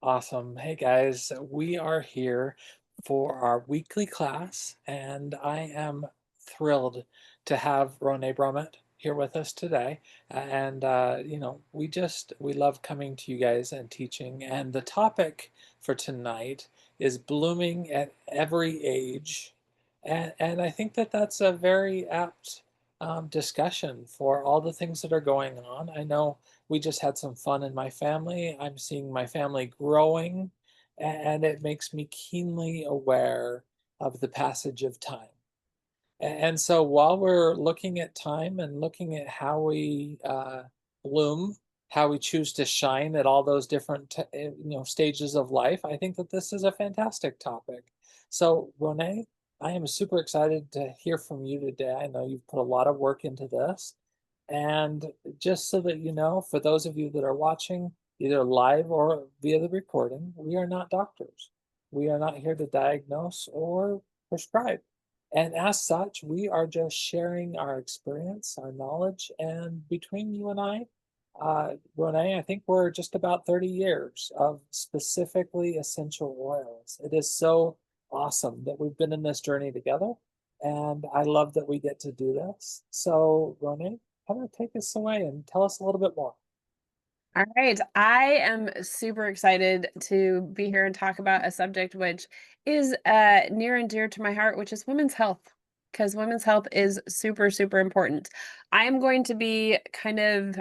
Awesome. Hey guys, we are here for our weekly class, and I am thrilled to have Ronai Brumett here with us today. We love coming to you guys and teaching. And the topic for tonight is blooming at every age. And I think that that's a very apt discussion for all the things that are going on. I know we just had some fun in my family. I'm seeing my family growing, and it makes me keenly aware of the passage of time. And so while we're looking at time and looking at how we bloom, how we choose to shine at all those different stages of life, I think that this is a fantastic topic. So Renee, I am super excited to hear from you today. I know you've put a lot of work into this. And just so that you know, for those of you that are watching, either live or via the recording, we are not doctors. We are not here to diagnose or prescribe. And as such, we are just sharing our experience, our knowledge, and between you and I, Renee, I think we're just about 30 years of specifically essential oils. It is so awesome that we've been in this journey together, and I love that we get to do this. So, Renee, kind of take us away and tell us a little bit more. All right. I am super excited to be here and talk about a subject which is near and dear to my heart, which is women's health, because women's health is super, super important. I am going to be kind of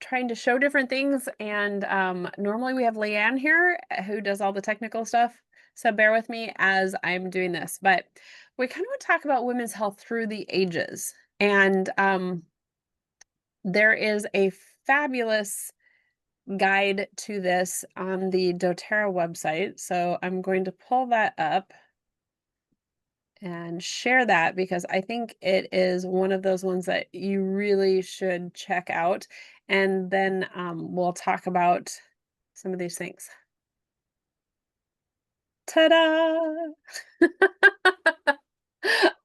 trying to show different things, and normally we have Leanne here who does all the technical stuff. So bear with me as I'm doing this. But we kind of want to talk about women's health through the ages. And there is a fabulous guide to this on the doTERRA website. So I'm going to pull that up and share that because I think it is one of those ones that you really should check out. And then we'll talk about some of these things. Ta-da!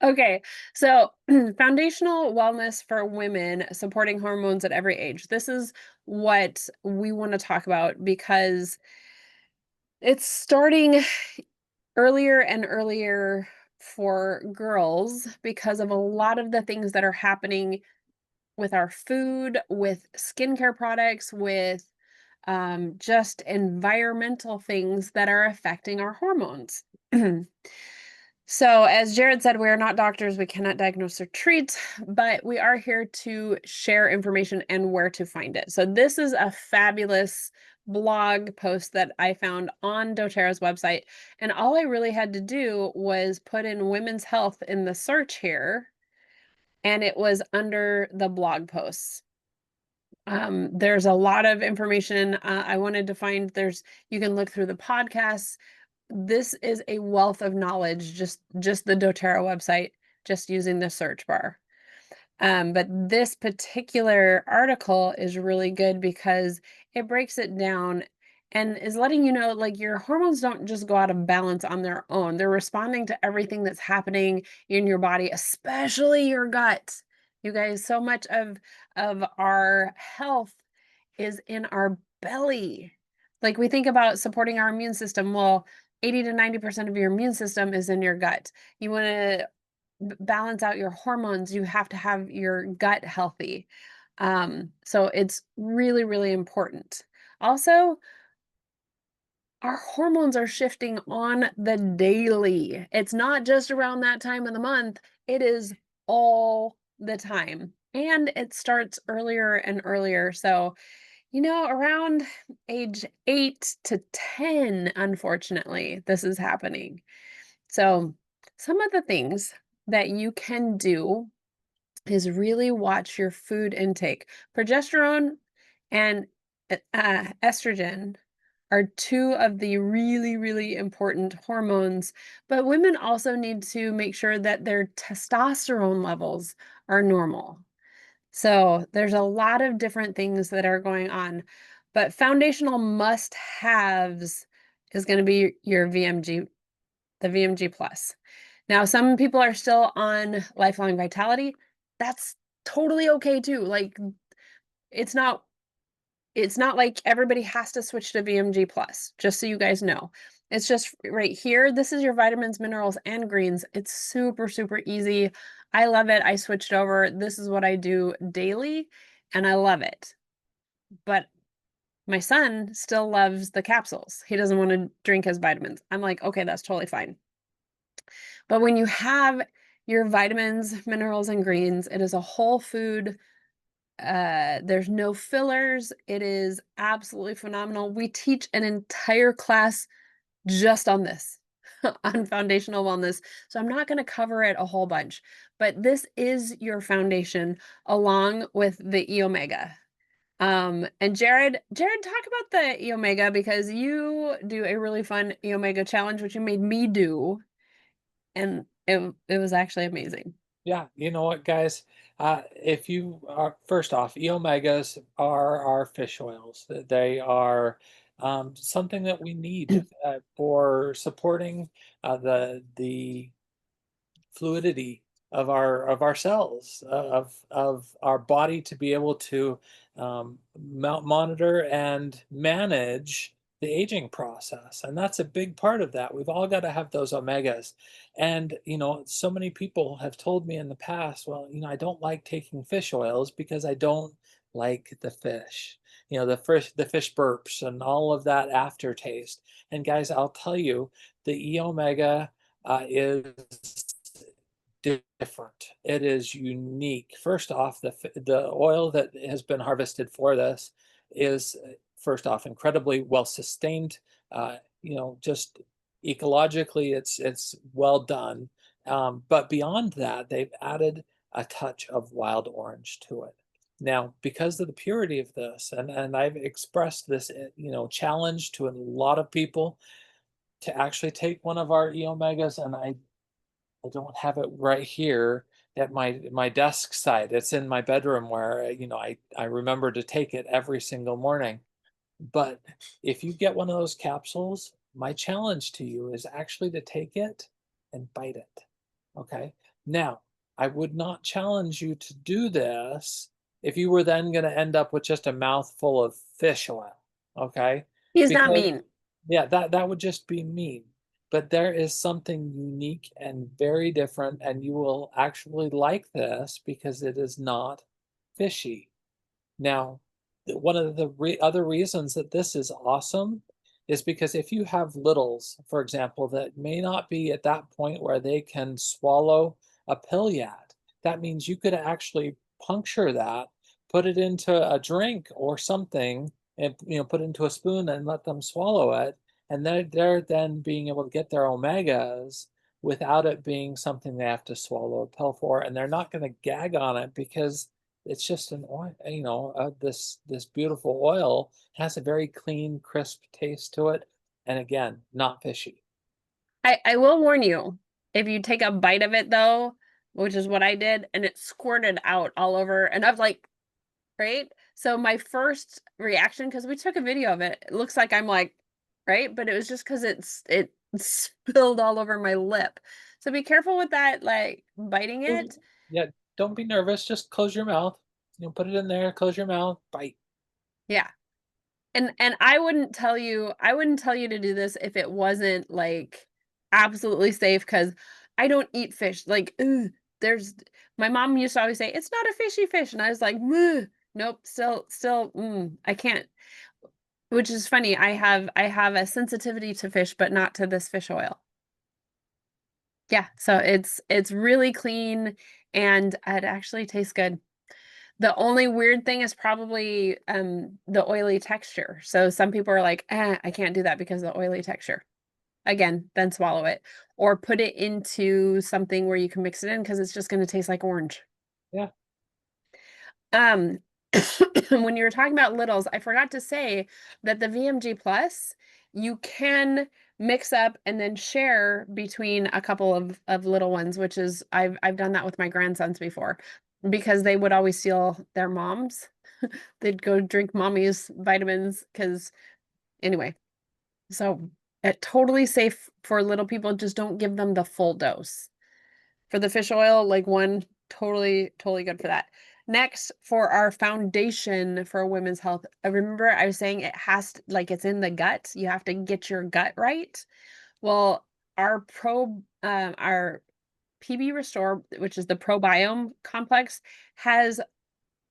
Okay, so foundational wellness for women supporting hormones at every age. This is what we want to talk about because it's starting earlier and earlier for girls because of a lot of the things that are happening with our food, with skincare products, with just environmental things that are affecting our hormones. So, as Jared said, we are not doctors, we cannot diagnose or treat, but we are here to share information and where to find it. So, this is a fabulous blog post that I found on doTERRA's website. And all I really had to do was put in women's health in the search here, and it was under the blog posts. There's a lot of information I wanted to find. You can look through the podcasts. This is a wealth of knowledge, just the doTERRA website, just using the search bar. But this particular article is really good because it breaks it down and is letting you know, like, your hormones don't just go out of balance on their own. They're responding to everything that's happening in your body, especially your gut. You guys, so much of our health is in our belly. Like, we think about supporting our immune system. Well, 80 to 90% of your immune system is in your gut. You want to balance out your hormones, you have to have your gut healthy. So it's really, really important. Also, our hormones are shifting on the daily. It's not just around that time of the month, it is all the time. And it starts earlier and earlier. So, around age 8 to 10, unfortunately, this is happening. So, some of the things that you can do is really watch your food intake. Progesterone and estrogen are two of the really, really important hormones, but women also need to make sure that their testosterone levels are normal. So there's a lot of different things that are going on, but foundational must-haves is going to be your VMG, the VMG plus. Now, some people are still on lifelong vitality. That's totally okay too. Like, it's not It's not like everybody has to switch to VMG plus, just so you guys know. It's just right here. This is your vitamins, minerals, and greens. It's super, super easy. I love it. I switched over. This is what I do daily, and I love it. But my son still loves the capsules. He doesn't want to drink his vitamins. I'm like, okay, that's totally fine. But when you have your vitamins, minerals, and greens, it is a whole food. There's no fillers. It is absolutely phenomenal. We teach an entire class just on this, on foundational wellness. So I'm not going to cover it a whole bunch, but this is your foundation along with the E Omega. And Jared, talk about the E Omega because you do a really fun E Omega challenge, which you made me do, and it was actually amazing. Yeah, you know what, guys? If you are, first off, E omegas are our fish oils. They are something that we need for supporting the fluidity of our cells, of our body to be able to monitor and manage the aging process. And that's a big part of that. We've all got to have those omegas. And, you know, so many people have told me in the past, well, you know, I don't like taking fish oils because I don't like the fish. You know, the fish burps and all of that aftertaste. And guys, I'll tell you, the E omega is different. It is unique. First off, the oil that has been harvested for this is first off incredibly well sustained. You know, just ecologically, it's well done. But beyond that, they've added a touch of wild orange to it. Now, because of the purity of this, and I've expressed this, you know, challenge to a lot of people to actually take one of our E omegas, and I don't have it right here at my desk side. It's in my bedroom where you know I remember to take it every single morning. But if you get one of those capsules, my challenge to you is actually to take it and bite it. Okay. Now, I would not challenge you to do this if you were then going to end up with just a mouthful of fish oil. Okay. He's not Because mean. yeah, that would just be mean. But there is something unique and very different, and you will actually like this because it is not fishy. Now, one of the other reasons that this is awesome is because if you have littles, for example, that may not be at that point where they can swallow a pill yet, that means you could actually puncture that, put it into a drink or something, and you know, put it into a spoon and let them swallow it, and they're then being able to get their omegas without it being something they have to swallow a pill for, and they're not going to gag on it because it's just an oil, you know, this beautiful oil has a very clean, crisp taste to it, and again, not fishy. I will warn you, if you take a bite of it though, which is what I did, and it squirted out all over, and I've like, right? So my first reaction, because we took a video of it, it looks like I'm like, right? But it was just because it spilled all over my lip. So be careful with that, like biting Close- it. Yeah, don't be nervous. Just close your mouth. You know, put it in there. Close your mouth. Bite. Yeah. And I wouldn't tell you to do this if it wasn't like absolutely safe because I don't eat fish. Like, ugh, there's my mom used to always say, it's not a fishy fish. And I was like, "Ugh, nope, I can't. Which is funny. I have a sensitivity to fish, but not to this fish oil. Yeah, so it's really clean and it actually tastes good. The only weird thing is probably the oily texture. So some people are like, I can't do that because of the oily texture. Again, then swallow it or put it into something where you can mix it in because it's just going to taste like orange. Yeah, Um, when you were talking about littles, I forgot to say that the VMG Plus, you can mix up and then share between a couple of little ones, which is I've done that with my grandsons before because they would always steal their moms. They'd go drink mommy's vitamins because anyway, so totally safe for little people. Just don't give them the full dose. For the fish oil, like one totally good for that. Next, for our foundation for women's health, remember I was saying it has to, like it's in the gut. You have to get your gut right. Well, our PB Restore, which is the probiome complex, has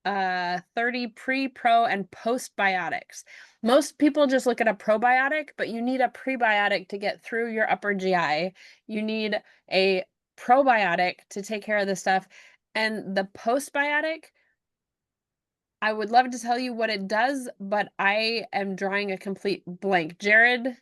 30 pre, pro, and postbiotics. Most people just look at a probiotic, but you need a prebiotic to get through your upper GI. You need a probiotic to take care of this stuff. And the postbiotic, I would love to tell you what it does, but I am drawing a complete blank. Jared,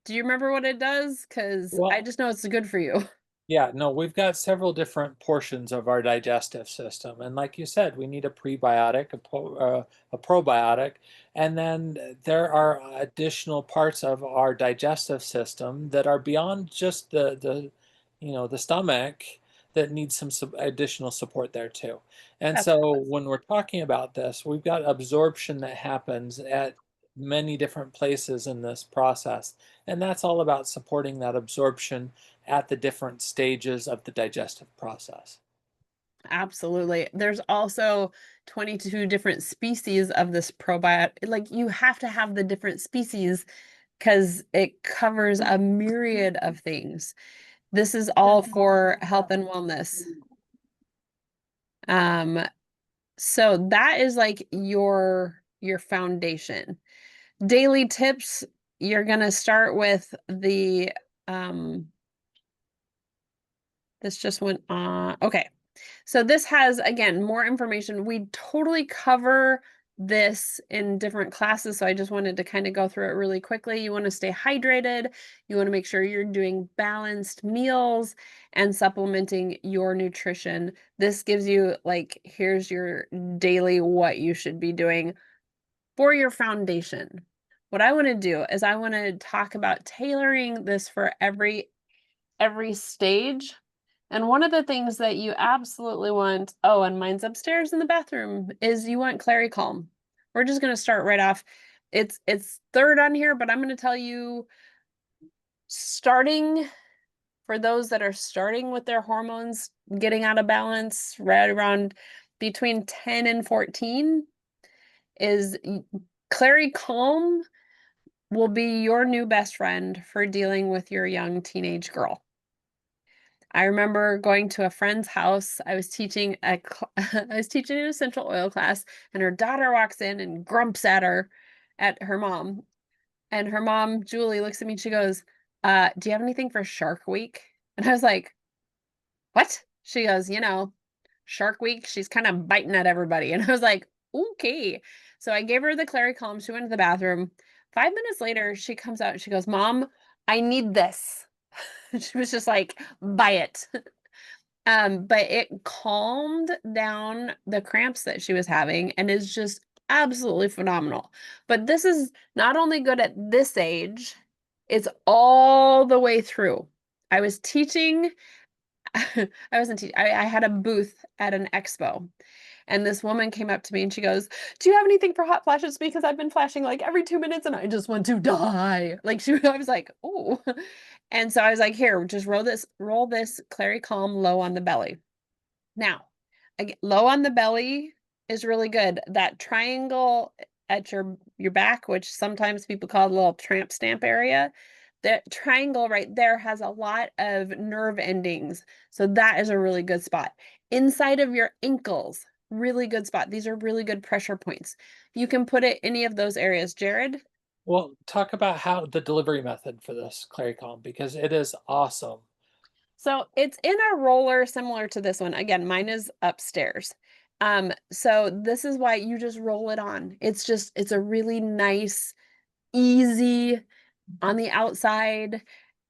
do you remember what it does? Because I Well, just know it's good for you. yeah, no, we've got several different portions of our digestive system. And like you said, we need a prebiotic, a probiotic, and then there are additional parts of our digestive system that are beyond just the stomach that need some additional support there too. And That's what it so was. when we're talking about this, we've got absorption that happens at many different places in this process. And that's all about supporting that absorption at the different stages of the digestive process. Absolutely. There's also 22 different species of this probiotic. Like you have to have the different species because it covers a myriad of things. This is all for health and wellness. Um, so that is like your foundation. Daily tips, you're gonna start with the this just went on. Okay. So this has, again, more information. We totally cover this in different classes, so I just wanted to kind of go through it really quickly. You want to stay hydrated. You want to make sure you're doing balanced meals and supplementing your nutrition. This gives you, like, here's your daily what you should be doing for your foundation. What I want to do is I want to talk about tailoring this for every stage. And one of the things that you absolutely want, oh, and mine's upstairs in the bathroom, is you want Clary Calm. We're just going to start right off. It's third on here, but I'm going to tell you starting for those that are starting with their hormones getting out of balance right around between 10 and 14 is Clary Calm will be your new best friend for dealing with your young teenage girl. I remember going to a friend's house. I was teaching I was teaching an essential oil class, and her daughter walks in and grumps at her mom. And her mom, Julie, looks at me and she goes, do you have anything for Shark Week? And I was like, what? She goes, Shark Week, she's kind of biting at everybody. And I was like, okay. So I gave her the Clary Calm. She went to the bathroom. 5 minutes later, she comes out and she goes, Mom, I need this. She was just like, buy it. But it calmed down the cramps that she was having and is just absolutely phenomenal. But this is not only good at this age, it's all the way through. I was teaching, I wasn't teaching, I had a booth at an expo. And this woman came up to me and she goes, do you have anything for hot flashes? Because I've been flashing like every 2 minutes and I just want to die. Like I was like, oh. And so I was like, here, just roll this Clary Calm low on the belly. Now, again, low on the belly is really good. That triangle at your back, which sometimes people call the little tramp stamp area, that triangle right there has a lot of nerve endings. So that is a really good spot. Inside of your ankles, really good spot. These are really good pressure points. You can put it any of those areas. Jared? Well, talk about how the delivery method for this Clarycom because it is awesome. So it's in a roller similar to this one. Again, mine is upstairs. So this is why you just roll it on. It's a really nice, easy on the outside.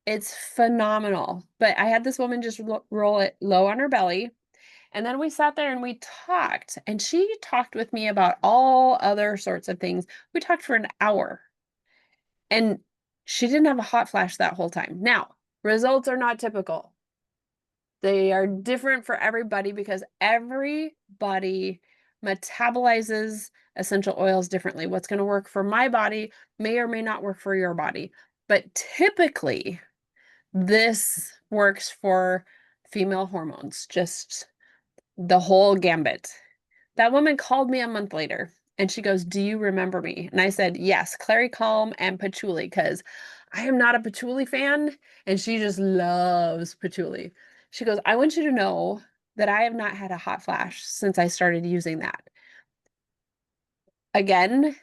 It's phenomenal. But I had this woman just roll it low on her belly. And then we sat there and we talked. And she talked with me about all other sorts of things. We talked for an hour. And she didn't have a hot flash that whole time. Now, results are not typical. They are different for everybody because everybody metabolizes essential oils differently. What's going to work for my body may or may not work for your body. But typically, this works for female hormones, just the whole gambit. That woman called me a month later and she goes, "Do you remember me?" And I said, "Yes, Clary Calm and patchouli, because I am not a patchouli fan and she just loves patchouli." She goes, "I want you to know that I have not had a hot flash since I started using that." Again,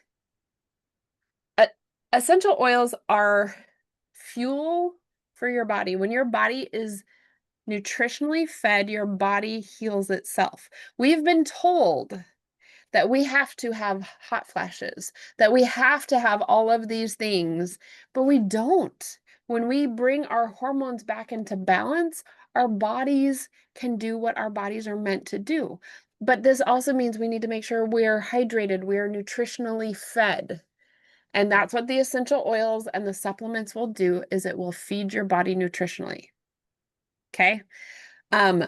uh, essential oils are fuel for your body. When your body is nutritionally fed, your body heals itself. We've been told that we have to have hot flashes, that we have to have all of these things, but we don't. When we bring our hormones back into balance, our bodies can do what our bodies are meant to do. But this also means we need to make sure we're hydrated, we're nutritionally fed. And that's what the essential oils and the supplements will do is it will feed your body nutritionally. Okay? Um,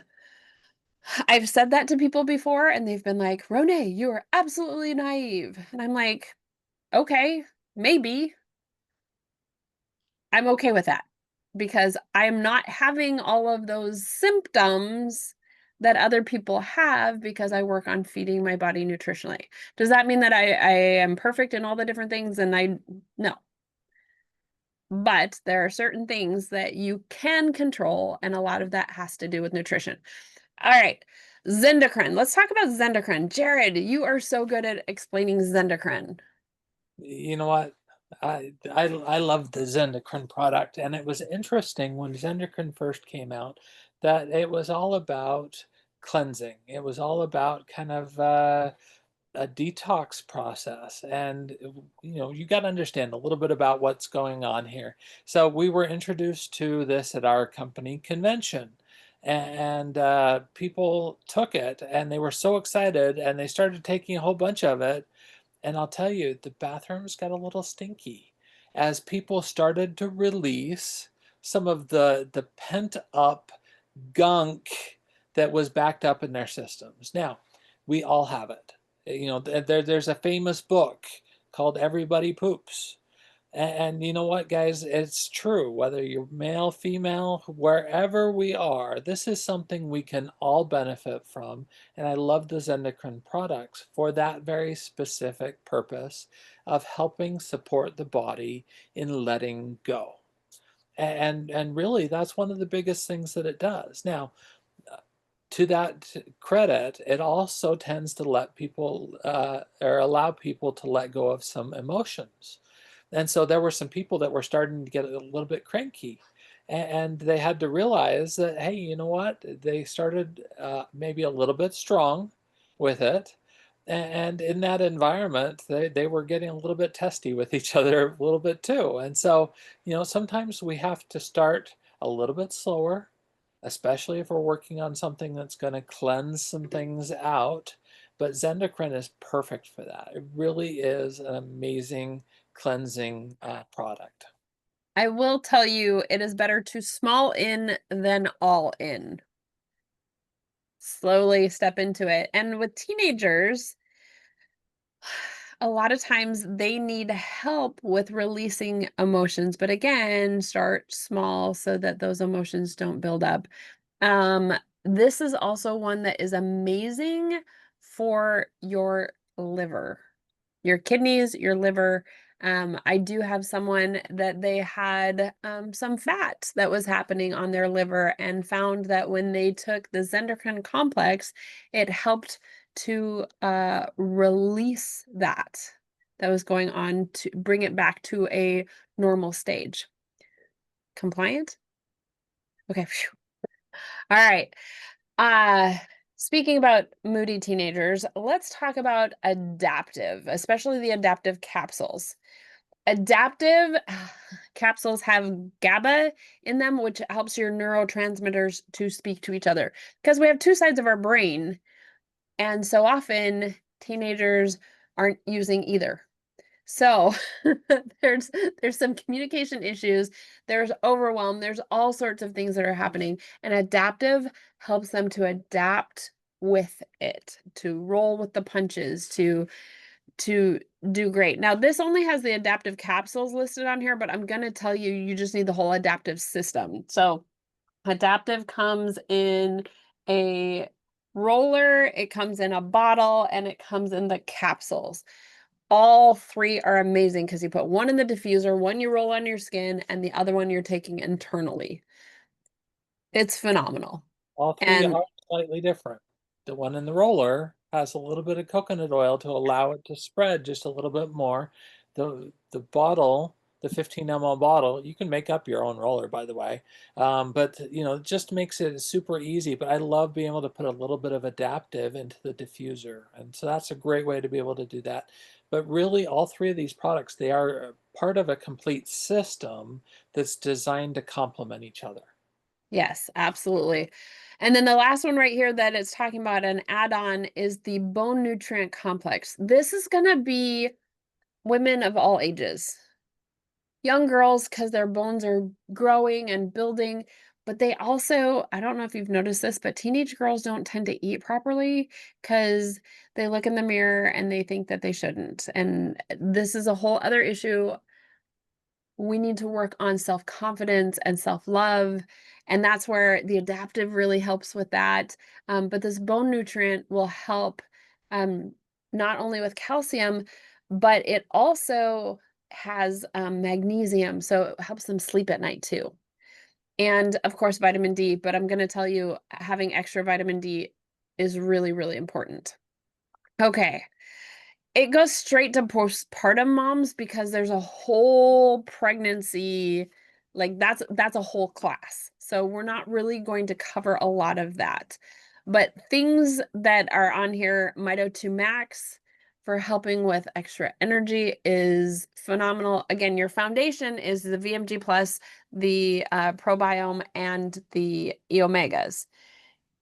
I've said that to people before and they've been like, "Ronay, you are absolutely naive." And I'm like, "Okay, maybe." I'm okay with that because I'm not having all of those symptoms that other people have because I work on feeding my body nutritionally. Does that mean that I am perfect in all the different things? And no. But there are certain things that you can control, and a lot of that has to do with nutrition. All right. Zendocrine. Let's talk about Zendocrine. Jared, you are so good at explaining Zendocrine. You know what? I love the Zendocrine product, and it was interesting when Zendocrine first came out that it was all about cleansing. It was all about kind of a detox process, and you got to understand a little bit about what's going on here. So we were introduced to this at our company convention, and people took it, and they were so excited, and they started taking a whole bunch of it, and I'll tell you, the bathrooms got a little stinky as people started to release some of the pent up gunk that was backed up in their systems. Now, we all have it. There's a famous book called Everybody Poops. And you know what, guys? It's true. Whether you're male, female, wherever we are, this is something we can all benefit from. And I love the Zendocrine products for that very specific purpose of helping support the body in letting go. And really, that's one of the biggest things that it does. Now, to that credit, it also tends to let people or allow people to let go of some emotions. And so there were some people that were starting to get a little bit cranky. And they had to realize that, hey, you know what? They started maybe a little bit strong with it. And in that environment, they were getting a little bit testy with each other a little bit too. And so, sometimes we have to start a little bit slower, especially if we're working on something that's going to cleanse some things out. But Zendocrine is perfect for that. It really is an amazing cleansing product. I will tell you, it is better to small in than all in. Slowly step into it. And with teenagers, a lot of times they need help with releasing emotions, but again, start small so that those emotions don't build up. Um, this is also one that is amazing for your liver, your kidneys, your liver. I do have someone that they had some fat that was happening on their liver and found that when they took the Zendocrine complex, it helped to release that was going on to bring it back to a normal stage. Compliant? Okay. Phew. All right. Uh, Speaking about moody teenagers, let's talk about adaptive, especially the adaptive capsules. Adaptive capsules have GABA in them, which helps your neurotransmitters to speak to each other because we have two sides of our brain. And so often teenagers aren't using either. So there's there's some communication issues, there's overwhelm, there's all sorts of things that are happening, and adaptive helps them to adapt with it, to roll with the punches, to do great. Now, this only has the adaptive capsules listed on here, but I'm going to tell you, you just need the whole adaptive system. So adaptive comes in a roller, it comes in a bottle, and it comes in the capsules. All 3 are amazing because you put one in the diffuser, one you roll on your skin, and the other one you're taking internally. It's phenomenal. All three And are slightly different. The one in the roller has a little bit of coconut oil to allow it to spread just a little bit more. The bottle, the 15 ml bottle, you can make up your own roller, by the way. But you know, it just makes it super easy. But I love being able to put a little bit of adaptive into the diffuser, and so that's a great way to be able to do that. But really, all three of these products, they are part of a complete system that's designed to complement each other. yes, absolutely. And then the last one right here that it's talking about an add-on is the bone nutrient complex. This is going to be women of all ages. Young girls because their bones are growing and building, but they also, I don't know if you've noticed this, but teenage girls don't tend to eat properly because they look in the mirror and they think that they shouldn't. And this is a whole other issue. We need to work on self-confidence and self-love, and that's where the adaptive really helps with that. But this bone nutrient will help, um, not only with calcium, but it also has magnesium, so it helps them sleep at night too. And of course, vitamin D, but I'm going to tell you, having extra vitamin D is really, really important. Okay. It goes straight to postpartum moms because there's a whole pregnancy, like that's a whole class. So we're not really going to cover a lot of that. But things that are on here, Mito 2 Max for helping with extra energy is phenomenal. Again, your foundation is the VMG Plus, the Probiome, and the E Omegas.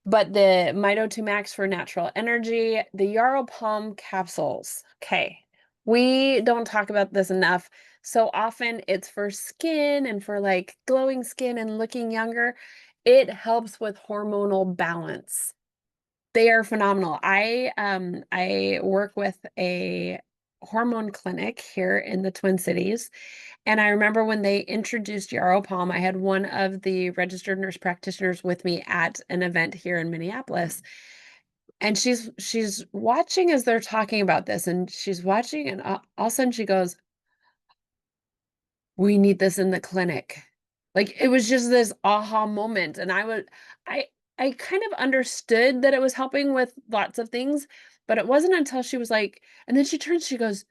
But the Mito 2 Max for natural energy, the Yarrow Palm capsules. Okay. We don't talk about this enough. So often it's for skin and for like glowing skin and looking younger. It helps with hormonal balance. They are phenomenal. I work with a hormone clinic here in the Twin Cities, and I remember when they introduced Yarrow Palm, I had one of the registered nurse practitioners with me at an event here in Minneapolis. And she's watching as they're talking about this, and she's watching, and all of a sudden she goes, "We need this in the clinic." Like it was just this aha moment, and I I kind of understood that it was helping with lots of things, but it wasn't until she was like, and then she turns, she goes,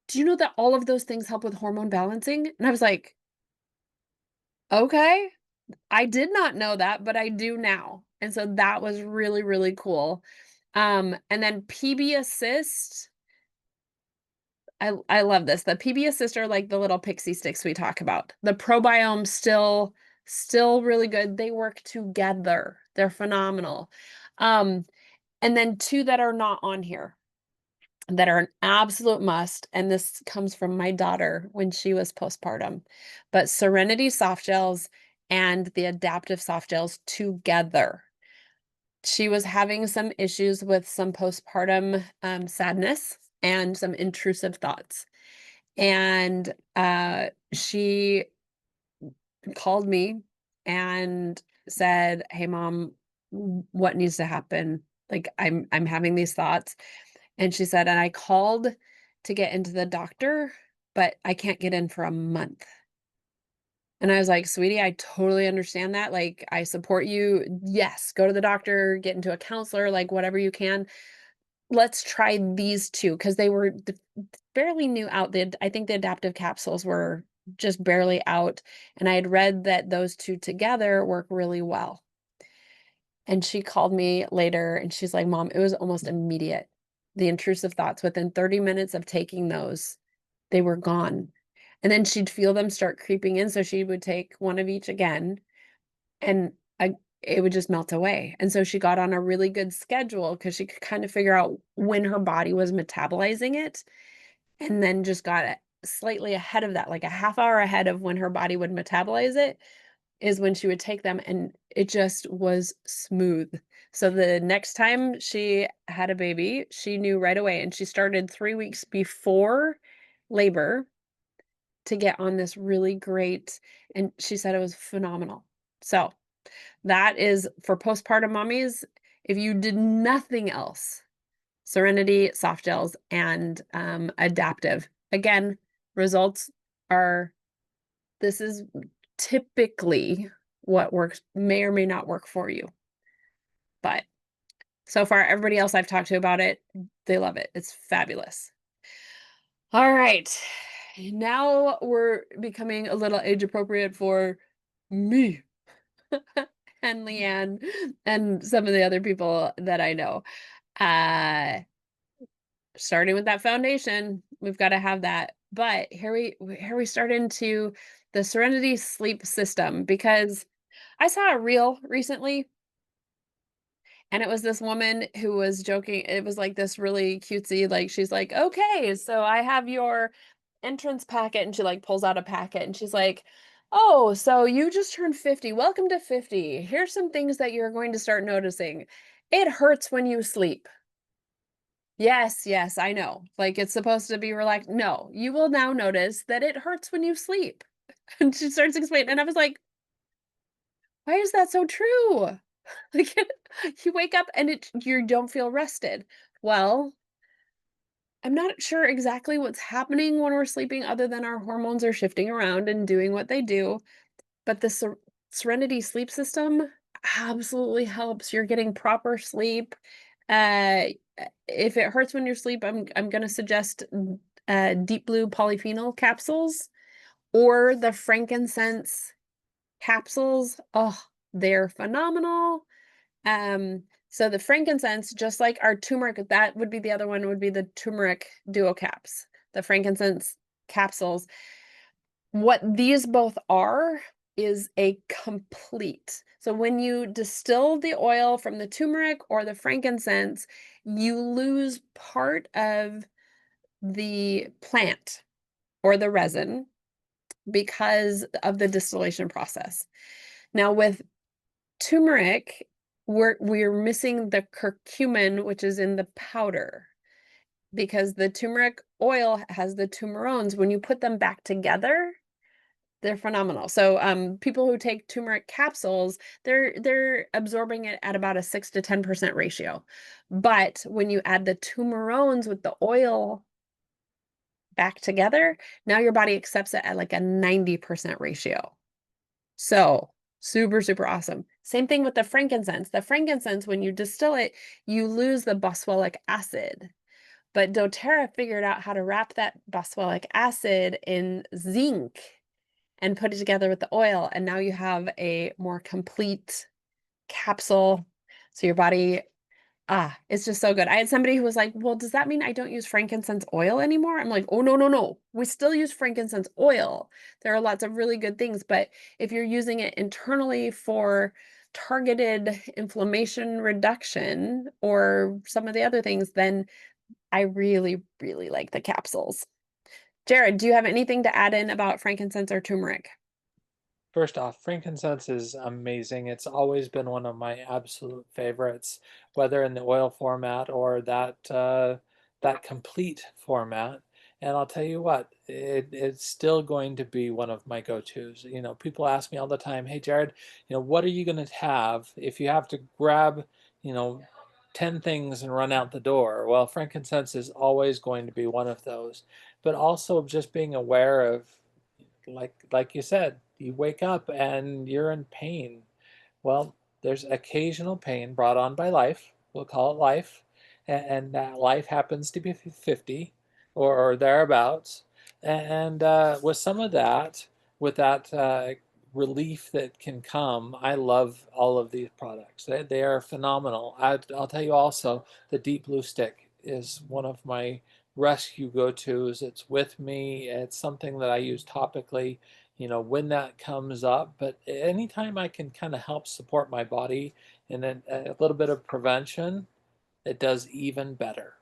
"Do you know that all of those things help with hormone balancing?" And I was like, "Okay." I did not know that, but I do now. And so that was really, really cool. And then PB Assist, I love this. The PB Assist are like the little pixie sticks we talk about. The probiome still really good. They work together. They're phenomenal. Um, and then 2 that are not on here that are an absolute must, and this comes from my daughter when she was postpartum. But Serenity soft gels and the adaptive soft gels together. She was having some issues with some postpartum sadness and some intrusive thoughts. And she called me and said, "Hey mom, what needs to happen? Like I'm having these thoughts." And she said, "And I called to get into the doctor, but I can't get in for a month." And I was like, "Sweetie, I totally understand that. Like, I support you. Yes, go to the doctor, get into a counselor, like whatever you can. Let's try these 2 because they were fairly new out. I think the adaptive capsules were just barely out. And I had read that those 2 together work really well." And she called me later and she's like, "Mom, it was almost immediate. The intrusive thoughts within 30 minutes of taking those, they were gone." And then she'd feel them start creeping in, so she would take one of each again, and it would just melt away. And so she got on a really good schedule because she could kind of figure out when her body was metabolizing it, and then just got it slightly ahead of that, like a half hour ahead of when her body would metabolize it is when she would take them, and it just was smooth. So the next time she had a baby, she knew right away, and she started 3 weeks before labor to get on this really great, and she said it was phenomenal. So, that is for postpartum mommies. If you did nothing else, Serenity, soft gels, and adaptive. Again, results are this is typically what works, may or may not work for you. But so far, everybody else I've talked to about it, they love it. It's fabulous. All right. Now we're becoming a little age appropriate for me and Leanne and some of the other people that I know. Uh Starting with that foundation, we've got to have that. But here we start into the Serenity sleep system because I saw a reel recently and it was this woman who was joking. It was like this really cutesy, like she's like, "Okay, so I have your entrance packet," and she like pulls out a packet and she's like, "Oh, so you just turned 50. Welcome to 50. Here's some things that you're going to start noticing. It hurts when you sleep." Yes, yes, I know. Like, it's supposed to be relaxed. No, you will now notice that it hurts when you sleep. And she starts explaining, and I was like, "Why is that so true?" Like, you wake up and you don't feel rested. Well, I'm not sure exactly what's happening when we're sleeping other than our hormones are shifting around and doing what they do, but the Serenity sleep system absolutely helps. You're getting proper sleep. If it hurts when you sleep, I'm gonna suggest deep blue polyphenol capsules or the frankincense capsules. Oh, they're phenomenal. So the frankincense, just like our turmeric, that would be the other one would be the turmeric duo caps, the frankincense capsules. What these both are is a complete. So when you distill the oil from the turmeric or the frankincense, you lose part of the plant or the resin because of the distillation process. Now with turmeric, we're missing the curcumin, which is in the powder, because the turmeric oil has the turmerones. When you put them back together, they're phenomenal. So, people who take turmeric capsules, they're absorbing it at about a 6 to 10% ratio. But when you add the turmerones with the oil back together, now your body accepts it at like a 90% ratio. So, super, super awesome. Same thing with the frankincense. The frankincense, when you distill it, you lose the boswellic acid. But doTERRA figured out how to wrap that boswellic acid in zinc and put it together with the oil, and now you have a more complete capsule. So your body, it's just so good. I had somebody who was like, "Well, does that mean I don't use frankincense oil anymore?" I'm like, "Oh, no, no, no. We still use frankincense oil. There are lots of really good things, but if you're using it internally for targeted inflammation reduction or some of the other things, then I really, really like the capsules." Jared, do you have anything to add in about frankincense or turmeric? First off, frankincense is amazing. It's always been one of my absolute favorites, whether in the oil format or that complete format. And I'll tell you what, it's still going to be one of my go-tos. You know, people ask me all the time, "Hey, Jared, you know, what are you going to have if you have to grab, you know, 10 things and run out the door?" Well, frankincense is always going to be one of those. But also just being aware of, like you said, you wake up and you're in pain. Well, there's occasional pain brought on by life. We'll call it life, and that life happens to be 50 or thereabouts. And with some of that, with that relief that can come, I love all of these products. They are phenomenal. I'll tell you also, the Deep Blue Stick is one of my rescue go-tos. It's with me. It's something that I use topically, you know, when that comes up. But anytime I can kind of help support my body and then a little bit of prevention, it does even better.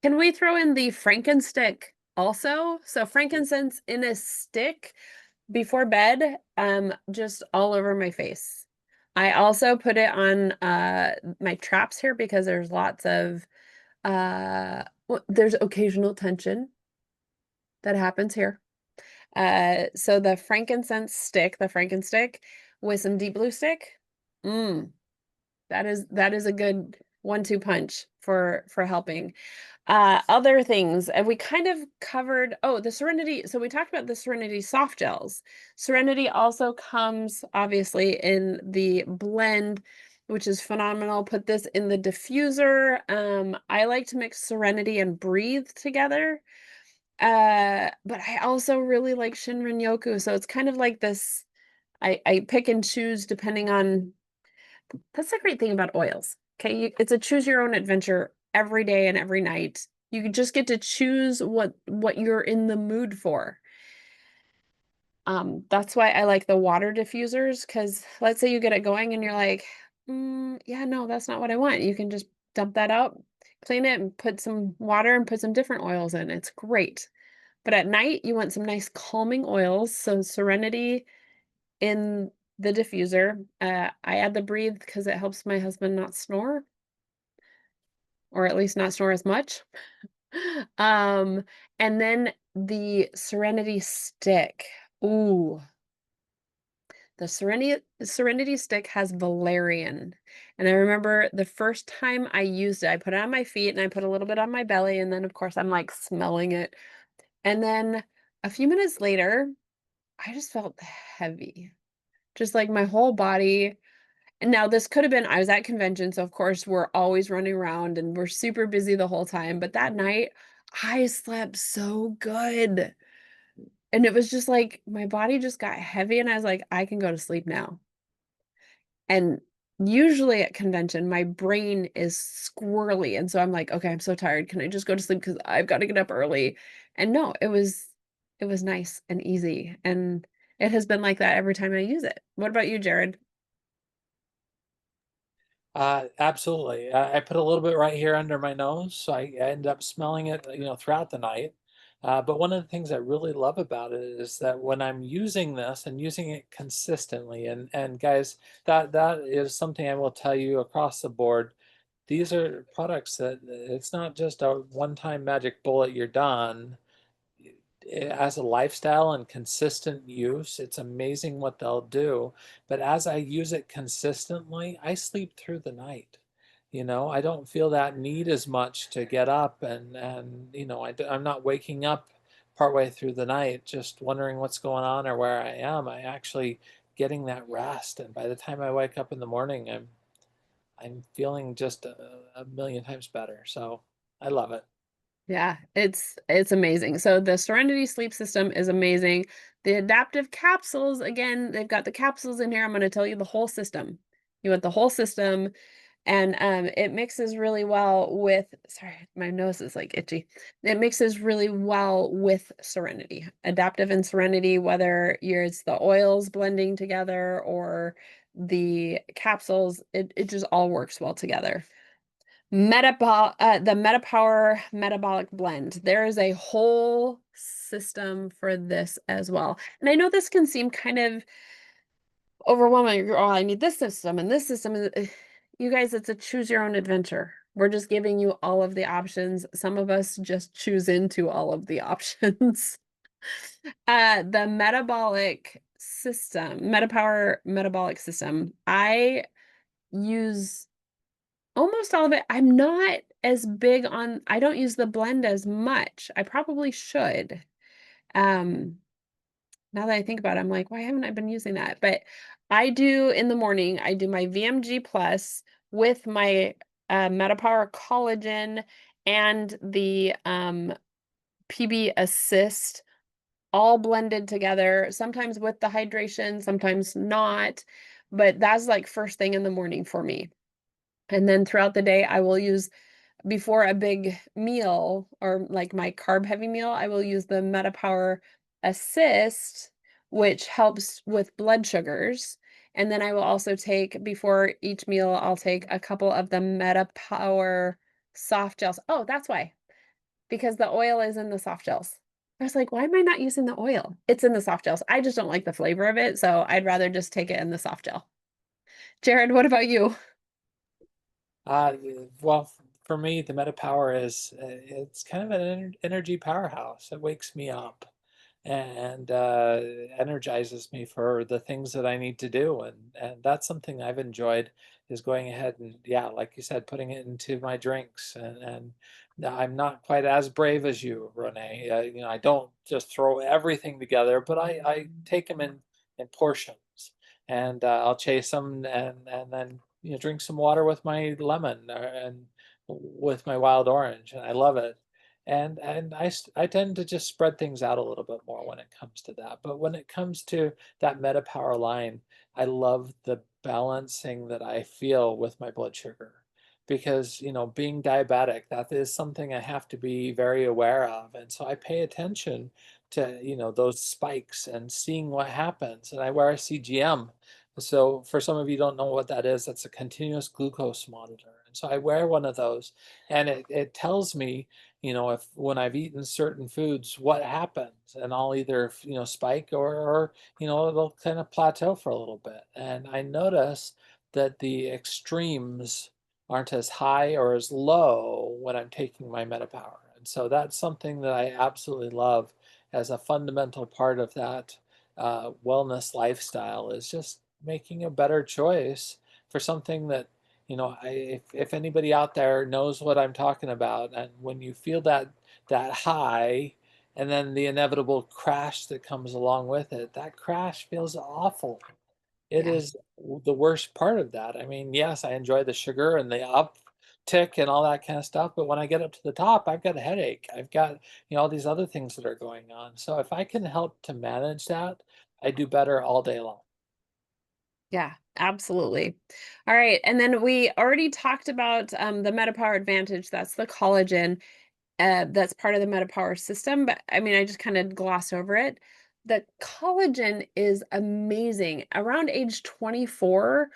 Can we throw in the frankenstick also? So frankincense in a stick before bed, just all over my face. I also put it on my traps here because there's lots of well, there's occasional tension that happens here. So the frankincense stick, the frankenstick with some deep blue stick. Mmm. That is a good 1-2 punch for helping. Other things, and we kind of covered, oh, the Serenity. So we talked about the Serenity soft gels. Serenity also comes obviously in the blend, which is phenomenal. Put this in the diffuser. I like to mix Serenity and Breathe together. But I also really like Shinrin Yoku. So it's kind of like this, I pick and choose depending on, that's the great thing about oils. Okay, it's a choose your own adventure every day and every night. You just get to choose what you're in the mood for. That's why I like the water diffusers, because let's say you get it going and you're like, yeah, no, that's not what I want. You can just dump that out, clean it, and put some water and put some different oils in. It's great. But at night, you want some nice calming oils. So Serenity in the diffuser. I add the Breathe because it helps my husband not snore, or at least not snore as much. Um, and then the Serenity stick. Ooh, the Serenity stick has valerian. And I remember the first time I used it, I put it on my feet and I put a little bit on my belly, and then of course I'm like smelling it. And then a few minutes later, I just felt heavy. Just like my whole body. And now this could have been, I was at convention, so of course we're always running around and we're super busy the whole time. But that night, I slept so good. And it was just like my body just got heavy and I was like, I can go to sleep now. And usually at convention, my brain is squirrely. And so I'm like, okay, I'm so tired. Can I just go to sleep? Because I've got to get up early. And no, it was nice and easy. And it has been like that every time I use it. What about you, Jared? Absolutely. I put a little bit right here under my nose, so I end up smelling it, throughout the night. But one of the things I really love about it is that when I'm using this and using it consistently, and guys, that is something I will tell you across the board. These are products that it's not just a one-time magic bullet, you're done. As a lifestyle and consistent use, it's amazing what they'll do. But as I use it consistently, I sleep through the night. I don't feel that need as much to get up and I'm not waking up partway through the night just wondering what's going on or where I am. I actually getting that rest, and by the time I wake up in the morning, I'm feeling just a million times better. So I love it. Yeah, it's amazing. So the Serenity sleep system is amazing. The adaptive capsules, again, they've got the capsules in here. I'm going to tell you the whole system. You want the whole system, and it mixes really well with, sorry, my nose is like itchy. It mixes really well with Serenity. Adaptive and Serenity, whether it's the oils blending together or the capsules, it just all works well together. The MetaPower Metabolic Blend. There is a whole system for this as well. And I know this can seem kind of overwhelming. Oh, I need this system and this system. You guys, it's a choose your own adventure. We're just giving you all of the options. Some of us just choose into all of the options. The metabolic system, MetaPower Metabolic System. I use almost all of it. I'm not as big on, I don't use the blend as much. I probably should. Um, Now that I think about it, I'm like, why haven't I been using that? But I do in the morning, I do my VMG plus with my Metapower collagen and the PB Assist all blended together, sometimes with the hydration, sometimes not. But that's like first thing in the morning for me. And then throughout the day, I will use, before a big meal or like my carb heavy meal, I will use the MetaPower Assist, which helps with blood sugars. And then I will also take, before each meal, I'll take a couple of the MetaPower soft gels. Oh, that's why, because the oil is in the soft gels. I was like, why am I not using the oil? It's in the soft gels. I just don't like the flavor of it, so I'd rather just take it in the soft gel. Jared, what about you? Uh, well, for me, the Meta Power is it's kind of an energy powerhouse. It wakes me up and energizes me for the things that I need to do, and that's something I've enjoyed is going ahead and, yeah, like you said, putting it into my drinks. And I'm not quite as brave as you, Renee. I don't just throw everything together, but I take them in portions, and I'll chase them, and then drink some water with my lemon, and with my wild orange, and I love it. And I tend to just spread things out a little bit more when it comes to that. But when it comes to that MetaPower line, I love the balancing that I feel with my blood sugar, because being diabetic, that is something I have to be very aware of, and so I pay attention to those spikes and seeing what happens. And I wear a CGM. So for some of you who don't know what that is, that's a continuous glucose monitor. And so I wear one of those, and it tells me, if when I've eaten certain foods, what happens. And I'll either, spike, or it'll kind of plateau for a little bit. And I notice that the extremes aren't as high or as low when I'm taking my MetaPower. And so that's something that I absolutely love as a fundamental part of that wellness lifestyle, is just making a better choice for something that, if anybody out there knows what I'm talking about, and when you feel that high, and then the inevitable crash that comes along with it, that crash feels awful. It Yeah. is the worst part of that. I mean, yes, I enjoy the sugar and the uptick and all that kind of stuff, but when I get up to the top, I've got a headache. I've got, all these other things that are going on. So if I can help to manage that, I do better all day long. Yeah, absolutely. All right. And then we already talked about the MetaPower Advantage. That's the collagen. That's part of the MetaPower system, but I mean, I just kind of gloss over it. The collagen is amazing. Around age 24,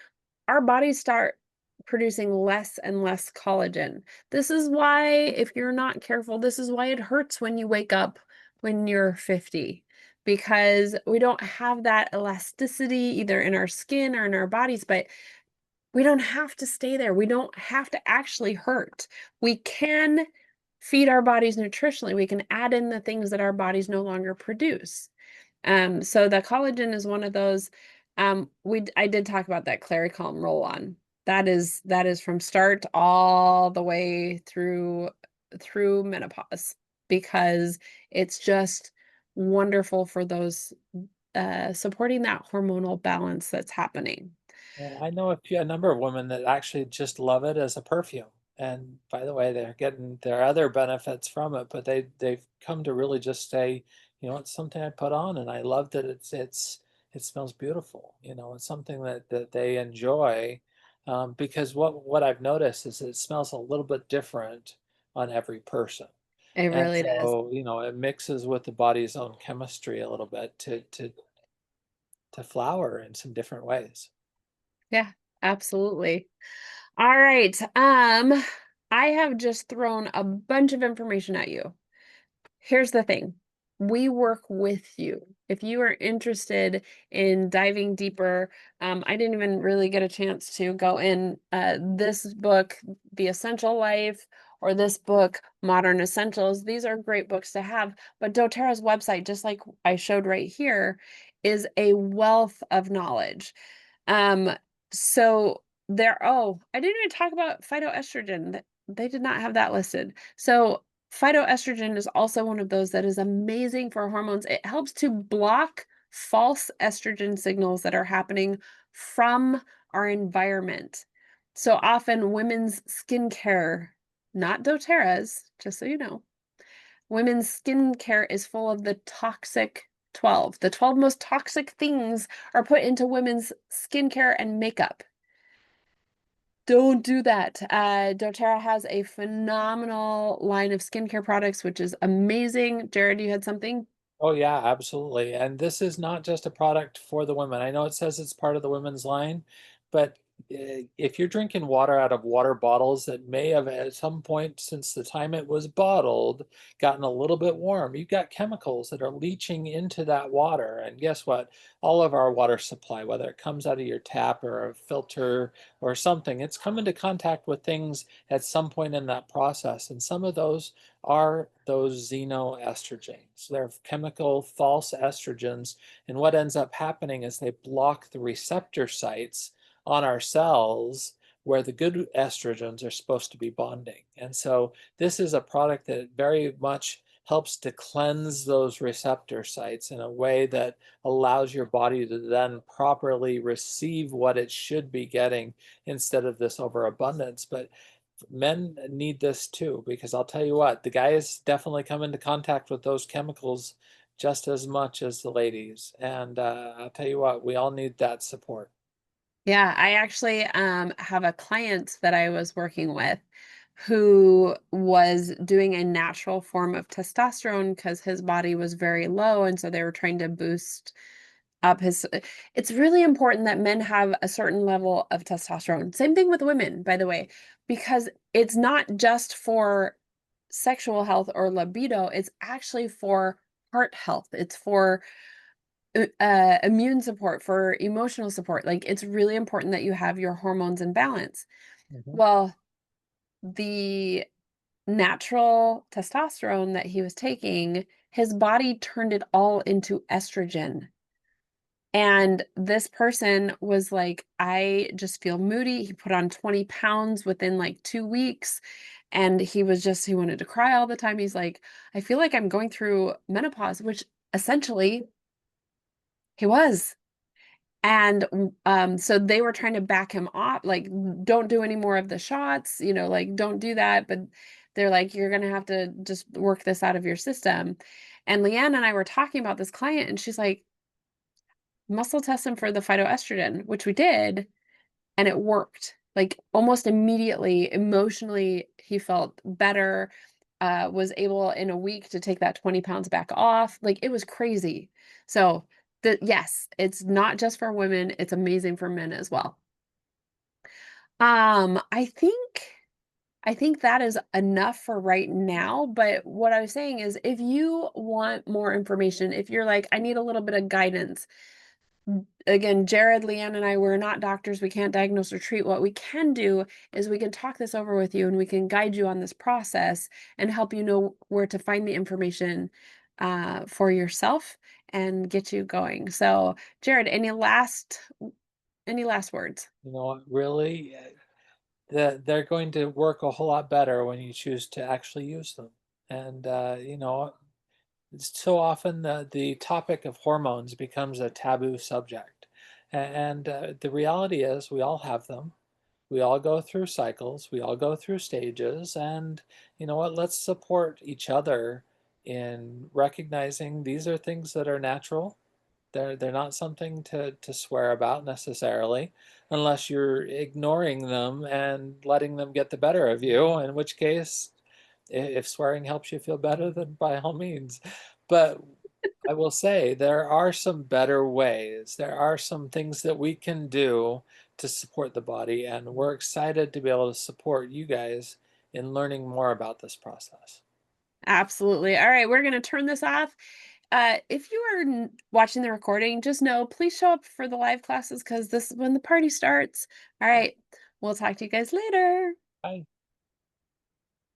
our bodies start producing less and less collagen. This is why, if you're not careful, this is why it hurts when you wake up when you're 50, because we don't have that elasticity either in our skin or in our bodies, but we don't have to stay there. We don't have to actually hurt. We can feed our bodies nutritionally. We can add in the things that our bodies no longer produce. So the collagen is one of those. I did talk about that Claricalm roll-on. That is from start all the way through menopause, because it's just wonderful for those supporting that hormonal balance that's happening. Yeah, I know a number of women that actually just love it as a perfume. And by the way, they're getting their other benefits from it, but they've come to really just say, it's something I put on, and I love that it smells beautiful. It's something that they enjoy, because what I've noticed is it smells a little bit different on every person. It And really does. so, it mixes with the body's own chemistry a little bit to flower in some different ways. Yeah, absolutely. All right. I have just thrown a bunch of information at you. Here's the thing. We work with you. If you are interested in diving deeper, I didn't even really get a chance to go in this book, The Essential Life, or this book, Modern Essentials. These are great books to have, but doTERRA's website, just like I showed right here, is a wealth of knowledge. Um, so I didn't even talk about phytoestrogen. They did not have that listed. So phytoestrogen is also one of those that is amazing for hormones. It helps to block false estrogen signals that are happening from our environment. So often women's skincare, not doTERRA's, just so you know, women's skincare is full of the toxic 12. The 12 most toxic things are put into women's skincare and makeup. Don't do that. doTERRA has a phenomenal line of skincare products, which is amazing. Jared, you had something? Oh yeah, absolutely. And this is not just a product for the women. I know it says it's part of the women's line, but if you're drinking water out of water bottles that may have at some point since the time it was bottled gotten a little bit warm, you've got chemicals that are leaching into that water. And guess what? All of our water supply, whether it comes out of your tap or a filter or something, it's come into contact with things at some point in that process. And some of those are those xenoestrogens. They're chemical false estrogens. And what ends up happening is they block the receptor sites on our cells, where the good estrogens are supposed to be bonding. And so this is a product that very much helps to cleanse those receptor sites in a way that allows your body to then properly receive what it should be getting instead of this overabundance. But men need this too, because I'll tell you what, the guys definitely come into contact with those chemicals just as much as the ladies. And I'll tell you what, we all need that support. Yeah, I actually have a client that I was working with who was doing a natural form of testosterone because his body was very low, and so they were trying to boost up his it's really important that men have a certain level of testosterone. Same thing with women, by the way, because it's not just for sexual health or libido, it's actually for heart health. It's for immune support, for emotional support. Like, it's really important that you have your hormones in balance. Mhm. Well, the natural testosterone that he was taking, his body turned it all into estrogen. And this person was like, I just feel moody. He put on 20 pounds within like 2 weeks. And he wanted to cry all the time. He's like, I feel like I'm going through menopause, which essentially he was. And so they were trying to back him off, like, don't do any more of the shots, like, don't do that. But they're like, you're gonna have to just work this out of your system. And Leanne and I were talking about this client, and she's like, muscle test him for the phytoestrogen, which we did, and it worked. Like, almost immediately, emotionally, he felt better, was able in a week to take that 20 pounds back off. Like, it was crazy. So, yes, it's not just for women, it's amazing for men as well. Um, I think I think that is enough for right now, but what I was saying is if you want more information, if you're like, I need a little bit of guidance, again, Jared, Leanne, and I, we're not doctors. We can't diagnose or treat. What we can do is we can talk this over with you and we can guide you on this process and help you know where to find the information for yourself and get you going. So, Jared, any last words? You know what, really, they're going to work a whole lot better when you choose to actually use them. And, so often the topic of hormones becomes a taboo subject. And the reality is, we all have them. We all go through cycles, we all go through stages, and you know what? Let's support each other in recognizing these are things that are natural. They're not something to swear about necessarily, unless you're ignoring them and letting them get the better of you, in which case, if swearing helps you feel better, then by all means. But I will say there are some better ways. There are some things that we can do to support the body, and we're excited to be able to support you guys in learning more about this process. Absolutely. All right, we're going to turn this off. If you are watching the recording, just know, please show up for the live classes because this is when the party starts. All Yeah. right, we'll talk to you guys later. Bye.